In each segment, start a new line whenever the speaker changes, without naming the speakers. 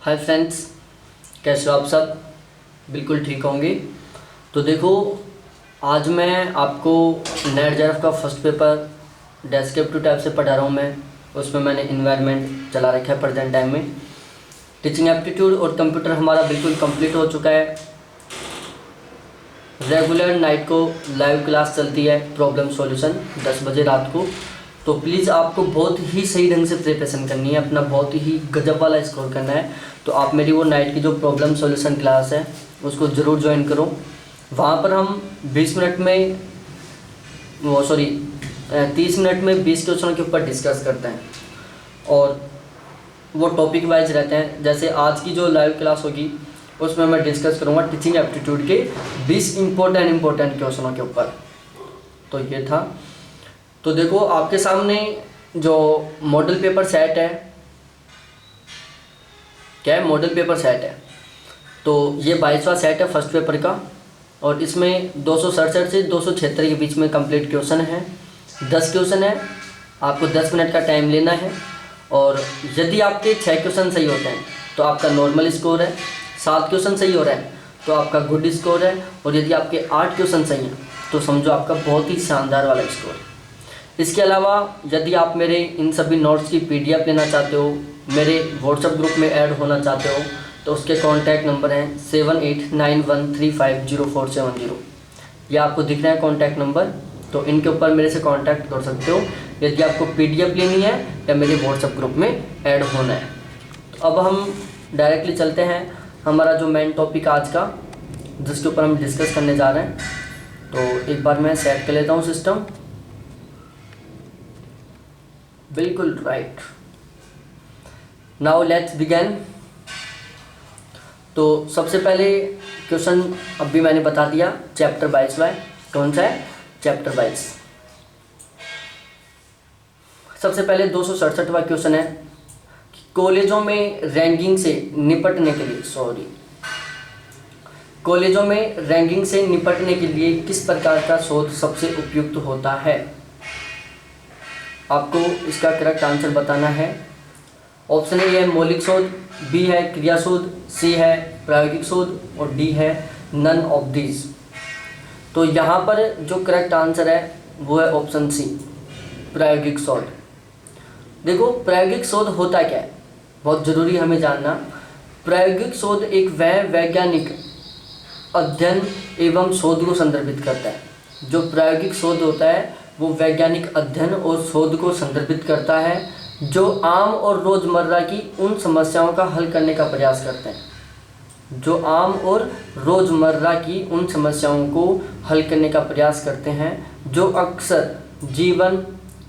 Hi friends, कैसे हो आप सब। बिल्कुल ठीक होंगे। तो देखो, आज मैं आपको नेट जेआरएफ का फर्स्ट पेपर डेस्क्रिप्टिव टाइप से पढ़ा रहा हूँ। मैं उसमें मैंने इन्वायरमेंट चला रखा है प्रेजेंट टाइम में। टीचिंग एप्टीट्यूड और कंप्यूटर हमारा बिल्कुल कंप्लीट हो चुका है। रेगुलर नाइट को लाइव क्लास चलती है, प्रॉब्लम सॉल्यूशन 10 बजे रात को। तो प्लीज़ आपको बहुत ही सही ढंग से प्रिपरेशन करनी है, अपना बहुत ही गजब वाला स्कोर करना है। तो आप मेरी वो नाइट की जो प्रॉब्लम सॉल्यूशन क्लास है उसको ज़रूर ज्वाइन करो। वहाँ पर हम 20 मिनट में 30 मिनट में 20 क्वेश्चन के ऊपर डिस्कस करते हैं और वो टॉपिक वाइज रहते हैं। जैसे आज की जो लाइव क्लास होगी उसमें मैं डिस्कस करूँगा टीचिंग एप्टीट्यूड के 20 इम्पोर्टेंट क्वेश्चनों के ऊपर। तो ये था। तो देखो, आपके सामने जो मॉडल पेपर सेट है, क्या है, मॉडल पेपर सेट है। तो ये 22वां सेट है फर्स्ट पेपर का और इसमें 267 से 276 के बीच में कंप्लीट क्वेश्चन है। 10 क्वेश्चन है, आपको 10 मिनट का टाइम लेना है। और यदि आपके 6 क्वेश्चन सही होते हैं तो आपका नॉर्मल स्कोर है, 7 क्वेश्चन सही हो रहा है तो आपका गुड स्कोर है, और यदि आपके 8 क्वेश्चन सही हैं तो समझो आपका बहुत ही शानदार वाला स्कोर है। इसके अलावा यदि आप मेरे इन सभी नोट्स की PDF लेना चाहते हो, मेरे व्हाट्सएप ग्रुप में ऐड होना चाहते हो, तो उसके कॉन्टैक्ट नंबर हैं 7891350470। ये आपको दिख रहा है कॉन्टैक्ट नंबर। तो इनके ऊपर मेरे से कॉन्टैक्ट कर सकते हो यदि आपको PDF लेनी है या मेरे व्हाट्सएप ग्रुप में ऐड होना है। तो अब हम डायरेक्टली चलते हैं हमारा जो मेन टॉपिक आज का, जिसके ऊपर हम डिस्कस करने जा रहे हैं। तो एक बार मैं सेट कर लेता हूँ सिस्टम। बिल्कुल राइट। Now let's begin. तो सबसे पहले क्वेश्चन अभी मैंने बता दिया, चैप्टर 22 है। कौन सा है? चैप्टर 22। सबसे पहले 267वां क्वेश्चन है कि कॉलेजों में रैंकिंग से निपटने के लिए किस प्रकार का शोध सबसे उपयुक्त होता है। आपको इसका करेक्ट आंसर बताना है। ऑप्शन ए है मौलिक शोध, बी है क्रिया शोध, सी है प्रायोगिक शोध और डी है नन ऑफ दीज। तो यहाँ पर जो करेक्ट आंसर है वो है ऑप्शन सी, प्रायोगिक शोध। देखो, प्रायोगिक शोध होता क्या है, बहुत ज़रूरी हमें जानना। प्रायोगिक शोध एक वैज्ञानिक अध्ययन एवं शोध को संदर्भित करता है। जो प्रायोगिक शोध होता है वो वैज्ञानिक अध्ययन और शोध को संदर्भित करता है जो आम और रोज़मर्रा की उन समस्याओं का हल करने का प्रयास करते हैं। जो आम और रोज़मर्रा की उन समस्याओं को हल करने का प्रयास करते हैं जो अक्सर जीवन,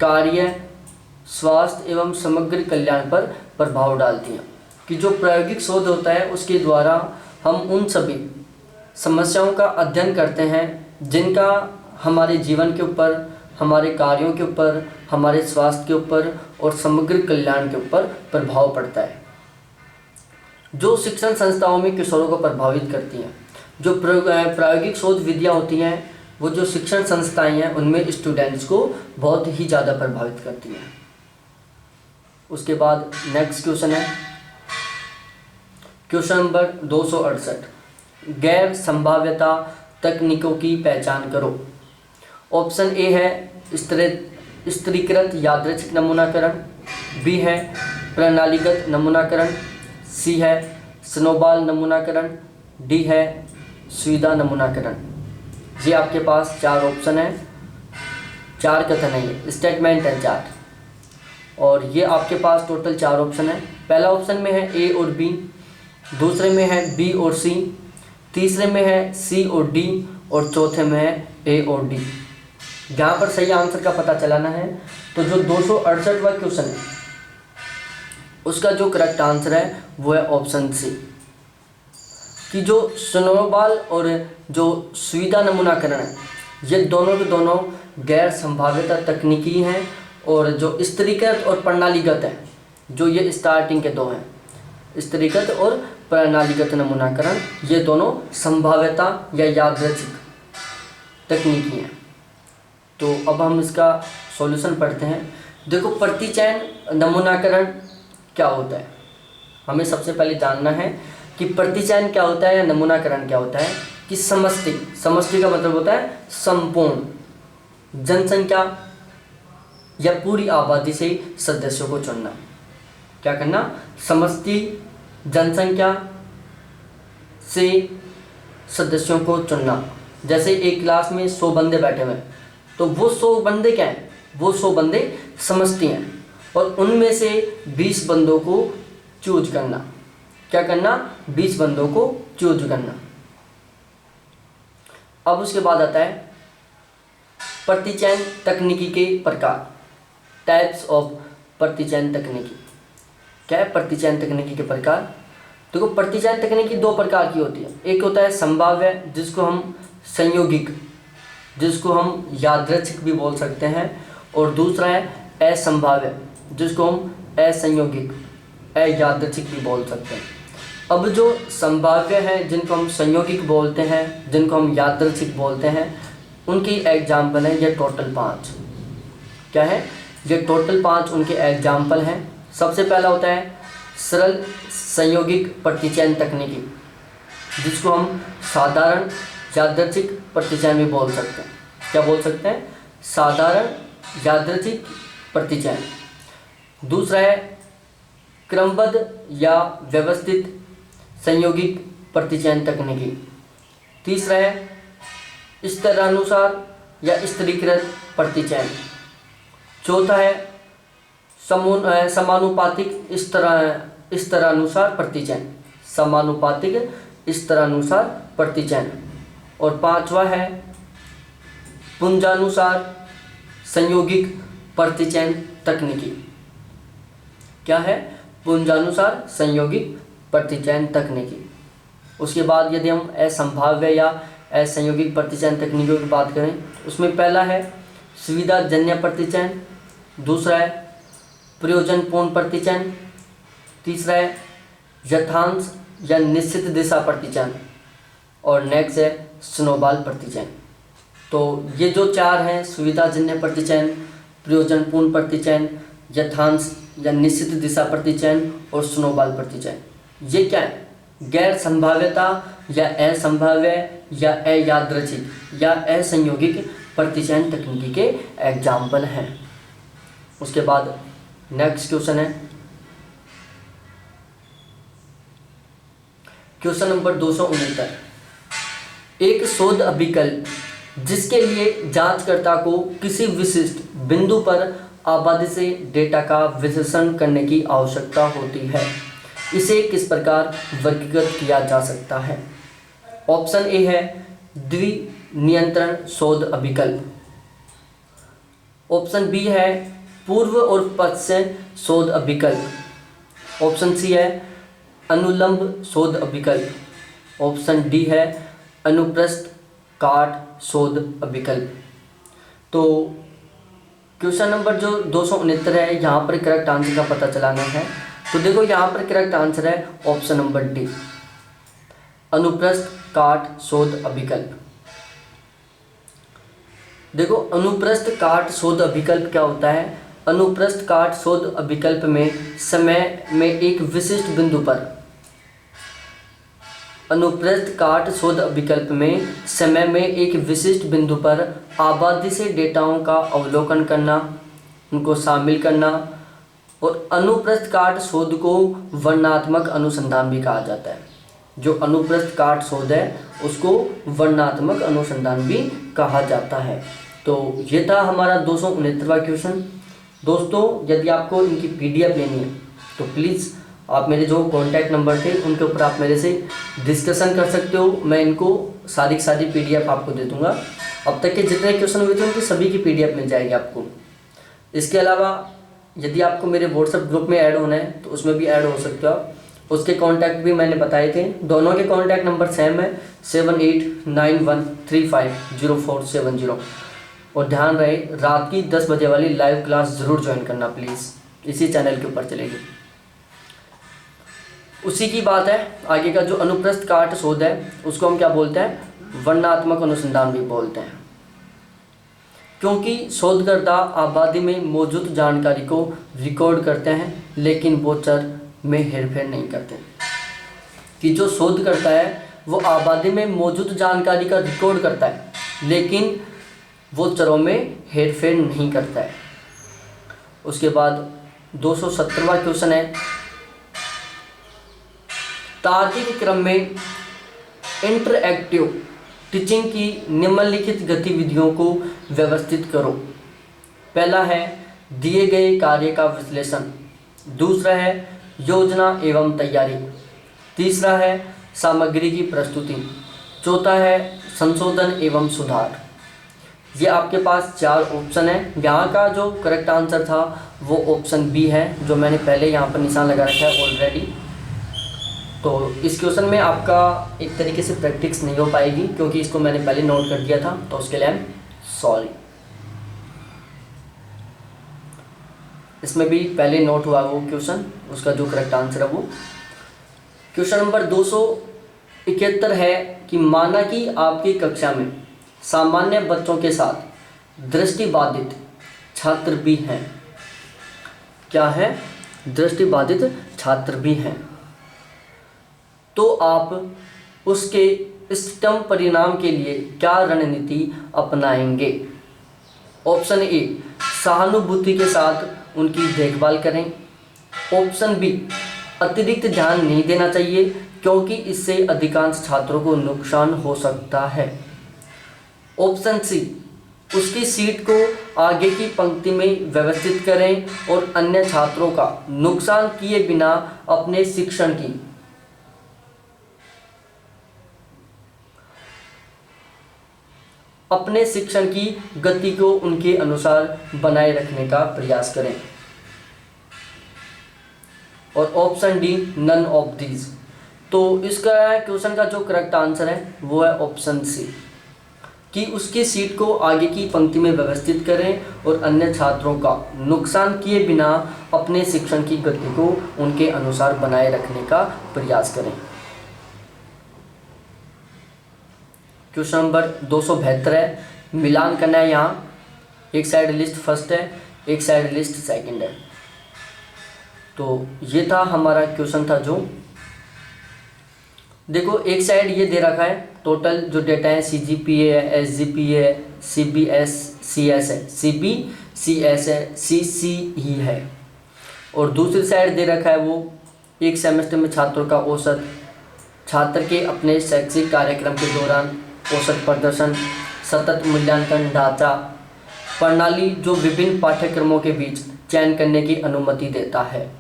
कार्य, स्वास्थ्य एवं समग्र कल्याण पर प्रभाव डालती हैं। कि जो प्रायोगिक शोध होता है उसके द्वारा हम उन सभी समस्याओं का अध्ययन करते हैं जिनका हमारे जीवन के ऊपर, हमारे कार्यों के ऊपर, हमारे स्वास्थ्य के ऊपर और समग्र कल्याण के ऊपर प्रभाव पड़ता है। जो शिक्षण संस्थाओं में किशोरों को प्रभावित करती हैं। जो प्रायोगिक शोध विधियाँ होती हैं वो जो शिक्षण संस्थाएं हैं उनमें स्टूडेंट्स को बहुत ही ज़्यादा प्रभावित करती हैं। उसके बाद नेक्स्ट क्वेश्चन है क्वेश्चन नंबर 268, गैर संभाव्यता तकनीकों की पहचान करो। ऑप्शन ए है स्तरीकृत यादृच्छिक नमूनाकरण, बी है प्रणालीगत नमूनाकरण, सी है स्नोबॉल नमूनाकरण, डी है सुविधा नमूनाकरण। ये आपके पास 4 ऑप्शन है, 4 कथन है, ये स्टेटमेंट है 4, और ये आपके पास टोटल 4 ऑप्शन है। पहला ऑप्शन में है ए और बी, दूसरे में है बी और सी, तीसरे में है सी और डी, और चौथे में है ए और डी। यहाँ पर सही आंसर का पता चलाना है। तो जो 268वां क्वेश्चन है उसका जो करेक्ट आंसर है वो है ऑप्शन सी, कि जो स्नोबॉल और जो सुविधा नमूनाकरण है ये दोनों के दोनों गैर संभाव्यता तकनीकी हैं, और जो स्तरीकृत और प्रणालीगत है, जो ये स्टार्टिंग के 2 हैं, स्तरीकृत और प्रणालीगत नमूनाकरण, ये दोनों संभाव्यता या यादृच्छिक तकनीकी हैं। तो अब हम इसका सॉल्यूशन पढ़ते हैं। देखो, प्रतिचयन नमूनाकरण क्या होता है। हमें सबसे पहले जानना है कि प्रतिचयन क्या होता है या नमूनाकरण क्या होता है। कि समष्टि का मतलब होता है संपूर्ण जनसंख्या या पूरी आबादी से सदस्यों को चुनना। क्या करना, समष्टि जनसंख्या से सदस्यों को चुनना। जैसे एक क्लास में 100 बंदे बैठे हुए हैं, तो वो 100 बंदे क्या हैं, वो 100 बंदे समष्टि हैं, और उनमें से 20 बंदों को चूज करना। क्या करना, 20 बंदों को चूज करना। अब उसके बाद आता है प्रतिचयन तकनीकी के प्रकार, टाइप्स ऑफ प्रतिचयन तकनीकी। क्या है प्रतिचयन तकनीकी के प्रकार? देखो, प्रतिचयन तकनीकी 2 प्रकार की होती है। एक होता है संभाव्य, जिसको हम संयोगिक, जिसको हम यादृच्छिक भी बोल सकते हैं, और दूसरा है असंभाव्य, जिसको हम असंयोगिक, अयादृच्छिक भी बोल सकते हैं। अब जो संभाव्य है, जिनको हम संयोगिक बोलते हैं, जिनको हम यादृच्छिक बोलते हैं, उनकी एग्जाम्पल है ये टोटल 5। क्या है, ये टोटल 5 उनके एग्जाम्पल हैं। सबसे पहला होता है सरल संयोगिक प्रतिचयन तकनीकी, जिसको हम साधारण यादृच्छिक प्रतिचयन भी बोल सकते हैं। क्या बोल सकते हैं, साधारण यादृच्छिक प्रतिचयन। दूसरा है क्रमबद्ध या व्यवस्थित संयोगिक प्रतिचयन तकनीकी। तीसरा है स्तरानुसार या स्तरीकृत प्रतिचयन। चौथा है समानुपातिक स्तरानुसार प्रतिचयन, समानुपातिक स्तरानुसार प्रतिचयन। और पांचवा है पुंजानुसार संयोगिक प्रतिचयन तकनीकी। क्या है, पुंजानुसार संयोगिक प्रतिचयन तकनीकी। उसके बाद यदि हम असंभाव्य या असंयोगिक प्रतिचयन तकनीकों की बात करें, उसमें पहला है सुविधाजन्य प्रतिचयन, दूसरा है प्रयोजनपूर्ण प्रतिचयन, तीसरा है यथांश या निश्चित दिशा प्रतिचयन, और नेक्स्ट है स्नोबॉल प्रतिचयन। तो ये जो 4 हैं, सुविधाजन्य प्रतिचयन, प्रयोजनपूर्ण प्रतिचयन, यथांश या निश्चित दिशा प्रतिचयन और स्नोबॉल प्रतिचयन, ये क्या है, गैर संभाव्यता या असंभाव्य या अयादृच्छिक या असंयोगिक प्रतिचयन तकनीकी के एग्जाम्पल हैं। उसके बाद नेक्स्ट क्वेश्चन है क्वेश्चन नंबर 269। एक शोध अभिकल्प जिसके लिए जांचकर्ता को किसी विशिष्ट बिंदु पर आबादी से डेटा का विश्लेषण करने की आवश्यकता होती है, इसे किस प्रकार वर्गीकृत किया जा सकता है? ऑप्शन ए है द्विनियंत्रण शोध अभिकल्प, ऑप्शन बी है पूर्व और पश्चिम शोध अभिकल्प, ऑप्शन सी है अनुलंब शोध अभिकल्प, ऑप्शन डी है अनुप्रस्थ काट शोध अभिकल्प। तो क्वेश्चन नंबर जो 269 है, यहाँ पर करेक्ट आंसर का पता चलाना है। तो देखो, यहाँ पर करेक्ट आंसर है ऑप्शन नंबर डी, अनुप्रस्थ काट शोध अभिकल्प। देखो, अनुप्रस्थ काट शोध अभिकल्प क्या होता है? अनुप्रस्थ काट शोध अभिकल्प में समय में एक विशिष्ट बिंदु पर, अनुप्रस्थ काट शोध विकल्प में समय में एक विशिष्ट बिंदु पर आबादी से डेटाओं का अवलोकन करना, उनको शामिल करना, और अनुप्रस्थ काट शोध को वर्णनात्मक अनुसंधान भी कहा जाता है। जो अनुप्रस्थ काट शोध है उसको वर्णनात्मक अनुसंधान भी कहा जाता है। तो ये था हमारा 269वां क्वेश्चन। दोस्तों, यदि आपको इनकी PDF लेनी है तो प्लीज़ आप मेरे जो कॉन्टैक्ट नंबर थे उनके ऊपर आप मेरे से डिस्कशन कर सकते हो। मैं इनको सारी PDF आपको दे दूंगा। अब तक के जितने क्वेश्चन हुए थे उनकी सभी की PDF मिल जाएगी आपको। इसके अलावा यदि आपको मेरे व्हाट्सएप ग्रुप में ऐड होना है तो उसमें भी ऐड हो सकते हो आप। उसके कॉन्टैक्ट भी मैंने बताए थे। दोनों के कॉन्टैक्ट नंबर सेम है 7891350470। और ध्यान रहे, रात की 10 बजे वाली लाइव क्लास ज़रूर ज्वाइन करना प्लीज़, इसी चैनल के ऊपर चलेगी। उसी की बात है, आगे का जो अनुप्रस्थ काट शोध है उसको हम क्या बोलते हैं? वर्णनात्मक अनुसंधान भी बोलते हैं। क्योंकि शोधकर्ता आबादी में मौजूद जानकारी को रिकॉर्ड करते हैं लेकिन वो चर में हेरफेर नहीं करते, कि जो शोध करता है वो आबादी में मौजूद जानकारी का रिकॉर्ड करता है लेकिन वो चरों में हेरफेर नहीं करता है। उसके बाद 217वां क्वेश्चन है, तार्किक क्रम में इंटरएक्टिव टीचिंग की निम्नलिखित गतिविधियों को व्यवस्थित करो। पहला है दिए गए कार्य का विश्लेषण, दूसरा है योजना एवं तैयारी, तीसरा है सामग्री की प्रस्तुति, चौथा है संशोधन एवं सुधार। ये आपके पास 4 ऑप्शन है। यहाँ का जो करेक्ट आंसर था वो ऑप्शन बी है, जो मैंने पहले यहाँ पर निशान लगा रखा है ऑलरेडी। तो इस क्वेश्चन में आपका एक तरीके से प्रैक्टिस नहीं हो पाएगी क्योंकि इसको मैंने पहले नोट कर दिया था, तो उसके लिए आई एम सॉरी। इसमें भी पहले नोट हुआ वो क्वेश्चन, उसका जो करेक्ट आंसर है वो क्वेश्चन नंबर 271 है कि माना कि आपकी कक्षा में सामान्य बच्चों के साथ दृष्टिबाधित छात्र भी हैं। क्या है? दृष्टिबाधित छात्र भी हैं। तो आप उसके इष्टतम परिणाम के लिए क्या रणनीति अपनाएंगे? ऑप्शन ए, सहानुभूति के साथ उनकी देखभाल करें। ऑप्शन बी, अतिरिक्त ध्यान नहीं देना चाहिए क्योंकि इससे अधिकांश छात्रों को नुकसान हो सकता है। ऑप्शन सी, उसकी सीट को आगे की पंक्ति में व्यवस्थित करें और अन्य छात्रों का नुकसान किए बिना अपने शिक्षण की गति को उनके अनुसार बनाए रखने का प्रयास करें। और option D, none of these. तो इसका क्वेश्चन का जो करेक्ट आंसर है वो है ऑप्शन सी, कि उसकी सीट को आगे की पंक्ति में व्यवस्थित करें और अन्य छात्रों का नुकसान किए बिना अपने शिक्षण की गति को उनके अनुसार बनाए रखने का प्रयास करें। क्वेश्चन नंबर 272 है, मिलान करना है। यहाँ एक साइड लिस्ट फर्स्ट है, एक साइड लिस्ट सेकंड है। तो ये था हमारा क्वेश्चन था। जो देखो एक साइड ये दे रखा है टोटल जो डेटा है, CGPA है, SGPA है, CBCS है, CBCS है, CC ही है। और दूसरी साइड दे रखा है वो एक सेमेस्टर में छात्रों का औसत, छात्र के अपने शैक्षिक कार्यक्रम के दौरान औसत प्रदर्शन, सतत मूल्यांकन ढांचा, प्रणाली जो विभिन्न पाठ्यक्रमों के बीच चयन करने की अनुमति देता है।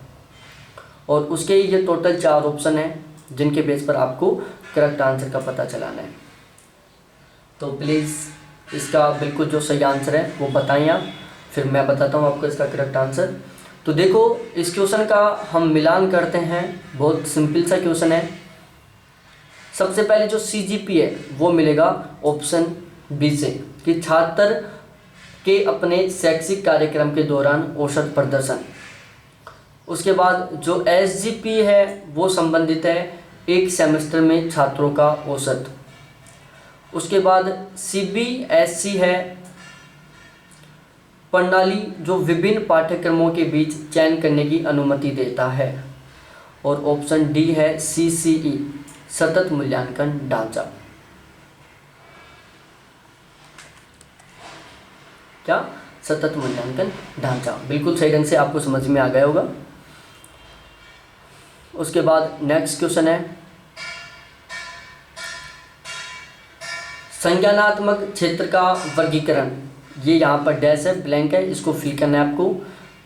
और उसके ये टोटल 4 ऑप्शन हैं जिनके बेस पर आपको करेक्ट आंसर का पता चलाना है। तो प्लीज़ इसका बिल्कुल जो सही आंसर है वो बताएं आप, फिर मैं बताता हूँ आपको इसका करेक्ट आंसर। तो देखो इस क्वेश्चन का हम मिलान करते हैं, बहुत सिंपल सा क्वेश्चन है। सबसे पहले जो CGPA है वो मिलेगा ऑप्शन बी से, कि छात्र के अपने शैक्षिक कार्यक्रम के दौरान औसत प्रदर्शन। उसके बाद जो SGP है वो संबंधित है एक सेमेस्टर में छात्रों का औसत। उसके बाद CBSC है प्रणाली जो विभिन्न पाठ्यक्रमों के बीच चयन करने की अनुमति देता है। और ऑप्शन डी है CCE सतत मूल्यांकन ढांचा। क्या? सतत मूल्यांकन ढांचा। बिल्कुल सही ढंग से आपको समझ में आ गया होगा। उसके बाद नेक्स्ट क्वेश्चन है, संज्ञानात्मक क्षेत्र का वर्गीकरण, ये यहाँ पर डैश है, ब्लैंक है, इसको फिल करना है आपको,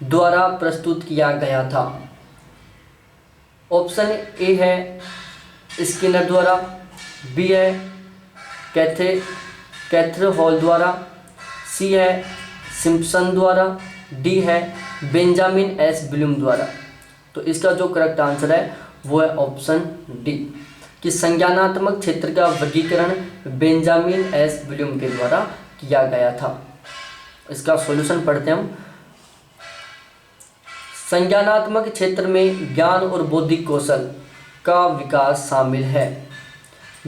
द्वारा प्रस्तुत किया गया था। ऑप्शन ए है स्किनर द्वारा, बी है कैथरे हॉल द्वारा, सी है सिम्पसन द्वारा, डी है बेंजामिन एस ब्लूम द्वारा। तो इसका जो करेक्ट आंसर है वो है ऑप्शन डी, कि संज्ञानात्मक क्षेत्र का वर्गीकरण बेंजामिन एस ब्लूम के द्वारा किया गया था। इसका सॉल्यूशन पढ़ते हैं हम। संज्ञानात्मक क्षेत्र में ज्ञान और बौद्धिक कौशल का विकास शामिल है।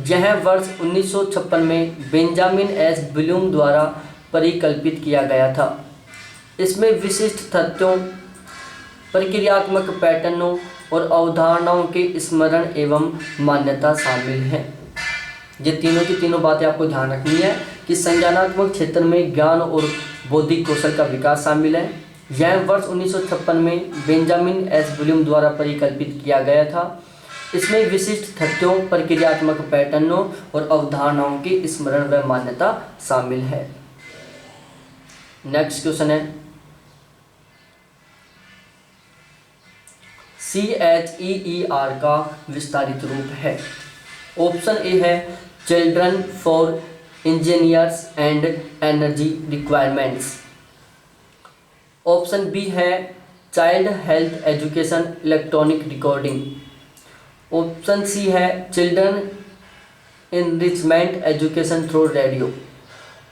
यह वर्ष 1956 में बेंजामिन एस ब्लूम द्वारा परिकल्पित किया गया था। इसमें विशिष्ट तथ्यों, प्रक्रियात्मक पैटर्नों और अवधारणाओं के स्मरण एवं मान्यता शामिल है। ये तीनों की तीनों बातें आपको ध्यान रखनी है कि संज्ञानात्मक क्षेत्र में ज्ञान और बौद्धिक कौशल का विकास शामिल है। यह वर्ष 1956 में बेंजामिन एस ब्लूम द्वारा परिकल्पित किया गया था। इसमें विशिष्ट तथ्यों, प्रक्रियात्मक पैटर्नों और अवधारणाओं की स्मरण व मान्यता शामिल है। नेक्स्ट क्वेश्चन है CHEER का विस्तारित रूप है। ऑप्शन ए है children for engineers and energy requirements. Option B है child health education electronic recording. Option C है children enrichment education through radio.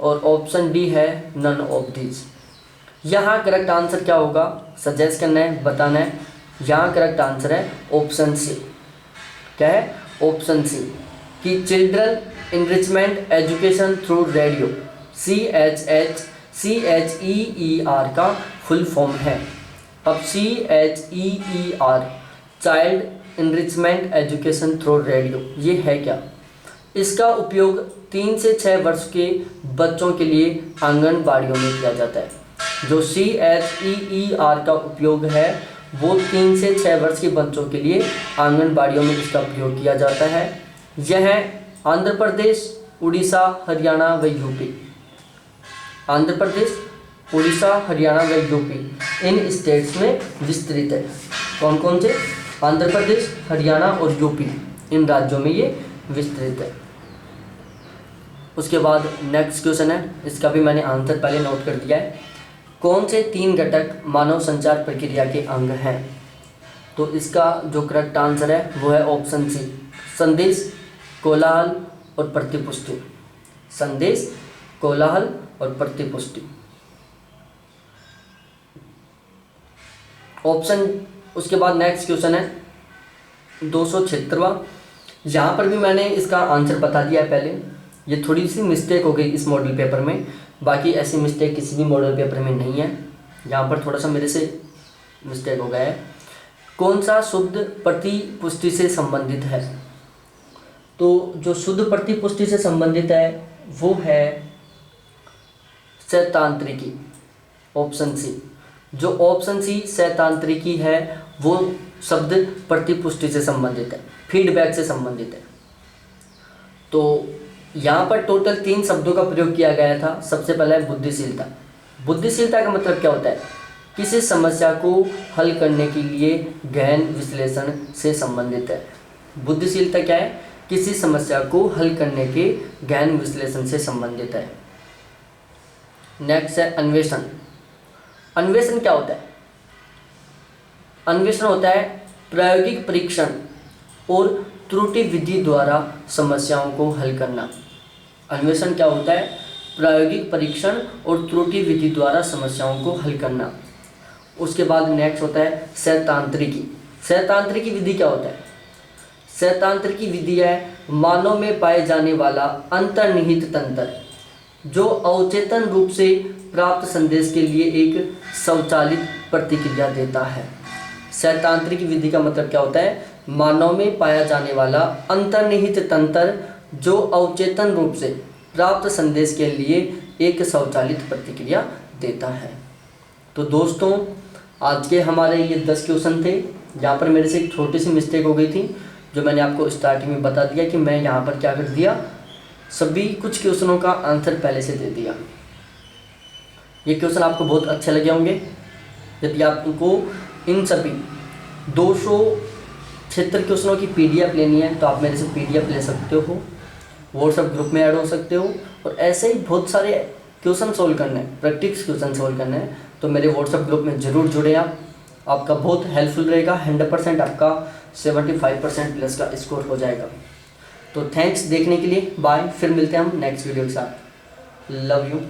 और ऑप्शन डी है नन ऑफ दीज। यहाँ करेक्ट आंसर क्या होगा सजेस्ट करना है, बताना है। यहाँ करेक्ट आंसर है ऑप्शन सी। क्या है? ऑप्शन सी कि children enrichment education through radio CHEER का फुल फॉर्म है। अब CHEER child enrichment education through radio ये है क्या? इसका उपयोग 3 से 6 वर्ष के बच्चों के लिए आंगनबाड़ियों में किया जाता है। जो CHEER का उपयोग है वो 3 से 6 वर्ष के बच्चों के लिए आंगनबाड़ियों में इसका प्रयोग किया जाता है। यह आंध्र प्रदेश, उड़ीसा, हरियाणा व यूपी, आंध्र प्रदेश, उड़ीसा, हरियाणा व यूपी इन स्टेट्स में विस्तृत है। कौन कौन से? आंध्र प्रदेश, हरियाणा और यूपी इन राज्यों में ये विस्तृत है। उसके बाद नेक्स्ट क्वेश्चन है, इसका भी मैंने आंसर पहले नोट कर दिया है। कौन से 3 घटक मानव संचार प्रक्रिया के अंग हैं? तो इसका जो करेक्ट आंसर है वो है ऑप्शन सी संदेश, कोलाहल और प्रतिपुष्टि। संदेश, कोलाहल और प्रतिपुष्टि। ऑप्शन उसके बाद नेक्स्ट क्वेश्चन है 276वां। यहाँ पर भी मैंने इसका आंसर बता दिया है पहले। ये थोड़ी सी मिस्टेक हो गई इस मॉडल पेपर में, बाकी ऐसी मिस्टेक किसी भी मॉडल पेपर में नहीं है। यहाँ पर थोड़ा सा मेरे से मिस्टेक हो गया है। कौन सा शुद्ध प्रतिपुष्टि से संबंधित है? तो जो शुद्ध प्रतिपुष्टि से संबंधित है वो है सैद्धांतिकी। ऑप्शन सी, जो ऑप्शन सी सैद्धांतिकी है वो शब्द प्रतिपुष्टि से संबंधित है, फीडबैक से संबंधित है। तो यहाँ पर टोटल 3 शब्दों का प्रयोग किया गया था। सबसे पहला है बुद्धिशीलता। बुद्धिशीलता का मतलब क्या होता है? किसी समस्या को हल करने के लिए गहन विश्लेषण से संबंधित है। बुद्धिशीलता क्या है? किसी समस्या को हल करने के गहन विश्लेषण से संबंधित है। नेक्स्ट है अन्वेषण। अन्वेषण क्या होता है? अन्वेषण होता है प्रायोगिक परीक्षण और त्रुटि विधि द्वारा समस्याओं को हल करना। अन्वेषण क्या होता है? प्रायोगिक परीक्षण और त्रुटि विधि द्वारा समस्याओं को हल करना। उसके बाद नेक्स्ट होता है सैद्धांतिकी। सैद्धांतिकी विधि क्या होता है? सैद्धांतिकी विधि है मानव में पाए जाने वाला अंतर्निहित तंत्र जो अवचेतन रूप से प्राप्त संदेश के लिए एक स्वचालित प्रतिक्रिया देता है। सैद्धांतिकी विधि का मतलब क्या होता है? मानव में पाया जाने वाला अंतर्निहित तंत्र जो अवचेतन रूप से प्राप्त संदेश के लिए एक स्वचालित प्रतिक्रिया देता है। तो दोस्तों आज के हमारे ये 10 क्वेश्चन थे। यहाँ पर मेरे से एक छोटी सी मिस्टेक हो गई थी जो मैंने आपको स्टार्टिंग में बता दिया कि मैं यहाँ पर क्या कर दिया, सभी कुछ क्वेश्चनों का आंसर पहले से दे दिया। ये क्वेश्चन आपको बहुत अच्छे लगे होंगे। यदि आपको इन सभी 276 क्वेश्चनों की PDF लेनी है तो आप मेरे से PDF ले सकते हो, व्हाट्सएप ग्रुप में ऐड हो सकते हो। और ऐसे ही बहुत सारे क्वेश्चन सोल्व करने हैं, प्रैक्टिस क्वेश्चन सोल्व करने हैं तो मेरे व्हाट्सएप ग्रुप में ज़रूर जुड़े आप। आपका बहुत हेल्पफुल रहेगा। 100% आपका 75% प्लस का स्कोर हो जाएगा। तो थैंक्स देखने के लिए, बाय। फिर मिलते हैं हम नेक्स्ट वीडियो के साथ। Love you.